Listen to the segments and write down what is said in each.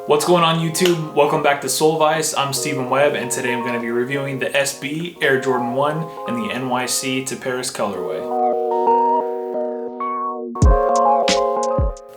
What's going on YouTube? Welcome back to Sole Vice. I'm Stephen Webb and today I'm going to be reviewing the SB Air Jordan 1 and the NYC to Paris colorway.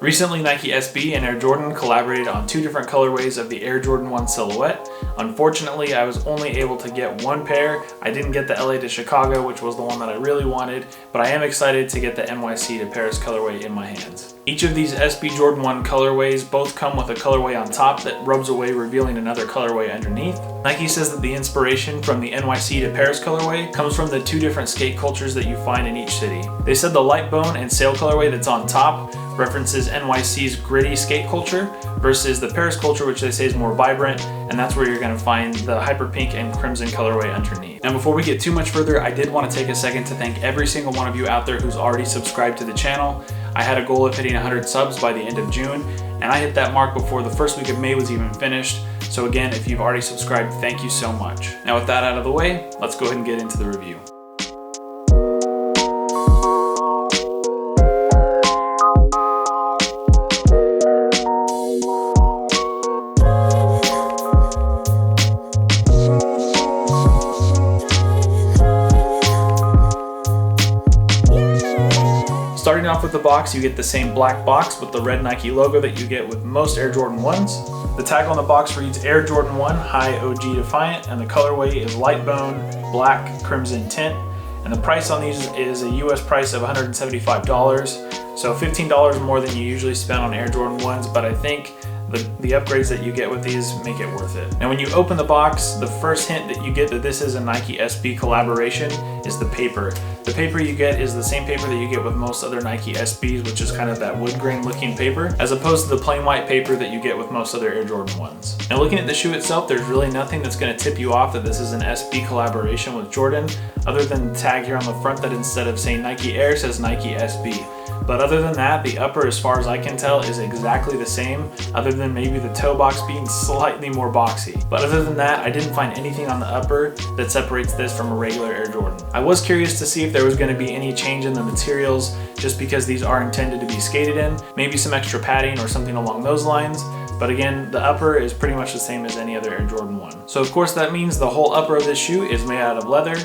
Recently, Nike SB and Air Jordan collaborated on two different colorways of the Air Jordan 1 silhouette. Unfortunately, I was only able to get one pair. I didn't get the LA to Chicago, which was the one that I really wanted, but I am excited to get the NYC to Paris colorway in my hands. Each of these SB Jordan 1 colorways both come with a colorway on top that rubs away, revealing another colorway underneath. Nike says that the inspiration from the NYC to Paris colorway comes from the two different skate cultures that you find in each city. They said the light bone and sail colorway that's on top references NYC's gritty skate culture versus the Paris culture, which they say is more vibrant, and that's where you're going to find the hyper pink and crimson colorway underneath. Now before we get too much further, I did want to take a second to thank every single one of you out there who's already subscribed to the channel. I had a goal of hitting 100 subs by the end of June, and I hit that mark before the first week of May was even finished. So again, if you've already subscribed, thank you so much. Now with that out of the way, let's go ahead and get into the review. Starting off with the box, you get the same black box with the red Nike logo that you get with most Air Jordan 1s. The tag on the box reads Air Jordan 1 High OG Defiant, and the colorway is light bone, black, crimson tint. And the price on these is a US price of $175, so $15 more than you usually spend on Air Jordan 1s, but I think the upgrades that you get with these make it worth it. Now when you open the box, the first hint that you get that this is a Nike SB collaboration is the paper. The paper you get is the same paper that you get with most other Nike SBs, which is kind of that wood grain looking paper, as opposed to the plain white paper that you get with most other Air Jordan 1s. Now looking at the shoe itself, there's really nothing that's going to tip you off that this is an SB collaboration with Jordan, other than the tag here on the front that instead of saying Nike Air says Nike SB. But other than that, the upper, as far as I can tell, is exactly the same, other than maybe the toe box being slightly more boxy. But other than that, I didn't find anything on the upper that separates this from a regular Air Jordan. I was curious to see if there was going to be any change in the materials, just because these are intended to be skated in, maybe some extra padding or something along those lines. But again, the upper is pretty much the same as any other Air Jordan 1. So of course that means the whole upper of this shoe is made out of leather.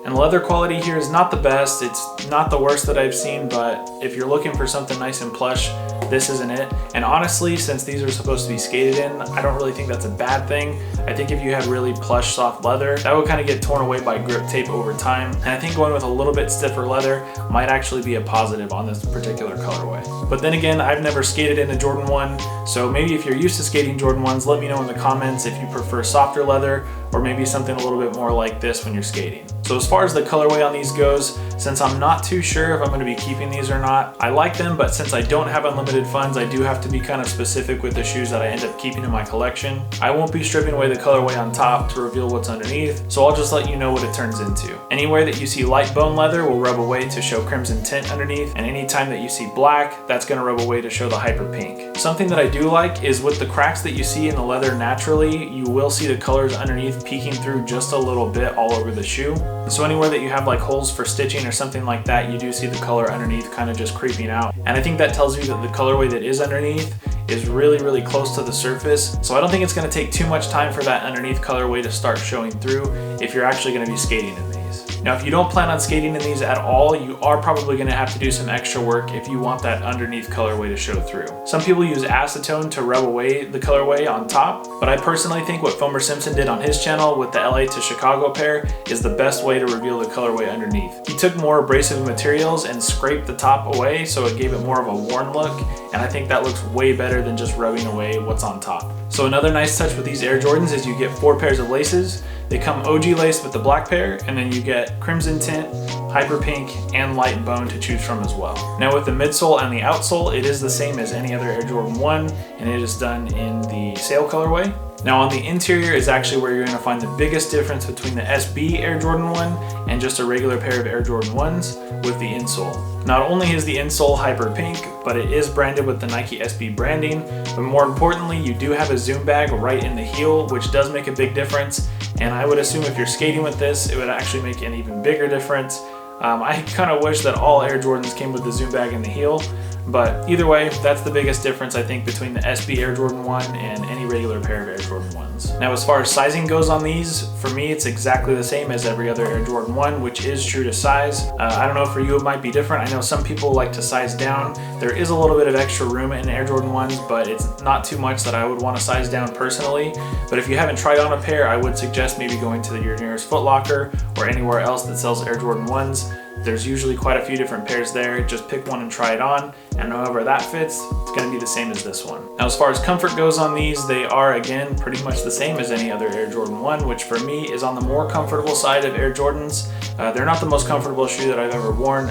And the leather quality here is not the best. It's not the worst that I've seen, but if you're looking for something nice and plush, this isn't it. And honestly, since these are supposed to be skated in, I don't really think that's a bad thing. I think if you had really plush, soft leather, that would kind of get torn away by grip tape over time. And I think going with a little bit stiffer leather might actually be a positive on this particular colorway. But then again, I've never skated in a Jordan 1, so maybe if you're used to skating Jordan 1s, let me know in the comments if you prefer softer leather or maybe something a little bit more like this when you're skating. So as far as the colorway on these goes, since I'm not too sure if I'm going to be keeping these or not, I like them, but since I don't have unlimited funds, I do have to be kind of specific with the shoes that I end up keeping in my collection. I won't be stripping away the colorway on top to reveal what's underneath, so I'll just let you know what it turns into. Anywhere that you see light bone leather will rub away to show crimson tint underneath, and anytime that you see black, that's going to rub away to show the hyper pink. Something that I do like is with the cracks that you see in the leather naturally, you will see the colors underneath peeking through just a little bit all over the shoe. So anywhere that you have like holes for stitching or something like that, you do see the color underneath kind of just creeping out. And I think that tells you that the colorway that is underneath is really close to the surface. So I don't think it's going to take too much time for that underneath colorway to start showing through if you're actually going to be skating in these. Now if you don't plan on skating in these at all, you are probably going to have to do some extra work if you want that underneath colorway to show through. Some people use acetone to rub away the colorway on top, but I personally think what Foamer Simpson did on his channel with the LA to Chicago pair is the best way to reveal the colorway underneath. He took more abrasive materials and scraped the top away so it gave it more of a worn look, and I think that looks way better than just rubbing away what's on top. So another nice touch with these Air Jordans is you get 4 pairs of laces. They come OG lace with the black pair, and then you get crimson tint, hyper pink, and light bone to choose from as well. Now with the midsole and the outsole, it is the same as any other Air Jordan 1, and it is done in the sail colorway. Now on the interior is actually where you're going to find the biggest difference between the SB Air Jordan 1 and just a regular pair of Air Jordan 1s with the insole. Not only is the insole hyper pink, but it is branded with the Nike SB branding, but more importantly, you do have a zoom bag right in the heel, which does make a big difference. And I would assume if you're skating with this, it would actually make an even bigger difference. I kind of wish that all Air Jordans came with the zoom bag in the heel, But either way, that's the biggest difference I think between the SB Air Jordan 1 and any regular pair of Air Jordan 1s. Now as far as sizing goes on these, for me it's exactly the same as every other Air Jordan 1, which is true to size. I don't know, for you it might be different. I know some people like to size down. There is a little bit of extra room in Air Jordan 1s, but it's not too much that I would want to size down personally. But if you haven't tried on a pair, I would suggest maybe going to your nearest Foot Locker or anywhere else that sells Air Jordan 1s. There's usually quite a few different pairs there. Just pick one and try it on, and however that fits, it's going to be the same as this one. Now as far as comfort goes on these, they are again pretty much the same as any other Air Jordan 1, which for me is on the more comfortable side of Air Jordans. They're not the most comfortable shoe that I've ever worn.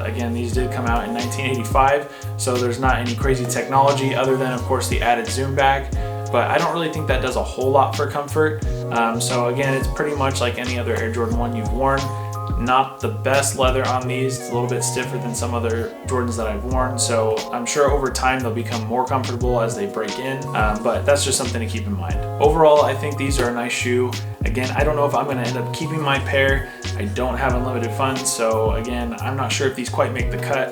Again, these did come out in 1985, so there's not any crazy technology other than of course the added zoom back. But I don't really think that does a whole lot for comfort. So again, it's pretty much like any other Air Jordan 1 you've worn. Not the best leather on these. It's a little bit stiffer than some other Jordans that I've worn, so I'm sure over time they'll become more comfortable as they break in, but that's just something to keep in mind. Overall, I think these are a nice shoe. Again, I don't know if I'm going to end up keeping my pair. I don't have unlimited funds, so again, I'm not sure if these quite make the cut,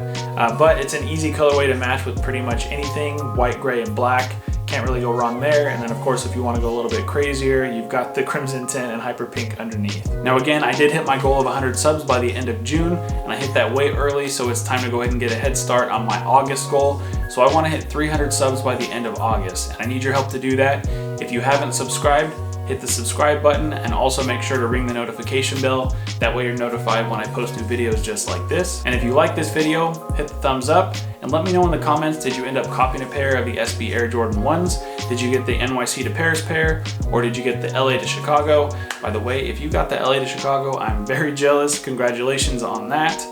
but it's an easy colorway to match with pretty much anything, white, gray, and black. Can't really go wrong there. And then of course, if you want to go a little bit crazier, you've got the crimson tint and hyper pink underneath. Now again, I did hit my goal of 100 subs by the end of June, and I hit that way early, so it's time to go ahead and get a head start on my August goal. So I want to hit 300 subs by the end of August, and I need your help to do that. If you haven't subscribed, hit the subscribe button and also make sure to ring the notification bell. That way you're notified when I post new videos just like this. And if you like this video, hit the thumbs up and let me know in the comments, did you end up copying a pair of the SB Air Jordan 1s? Did you get the NYC to Paris pair? Or did you get the LA to Chicago? By the way, if you got the LA to Chicago, I'm very jealous. Congratulations on that.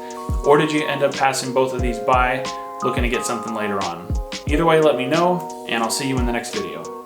Or did you end up passing both of these by, looking to get something later on? Either way, let me know, and I'll see you in the next video.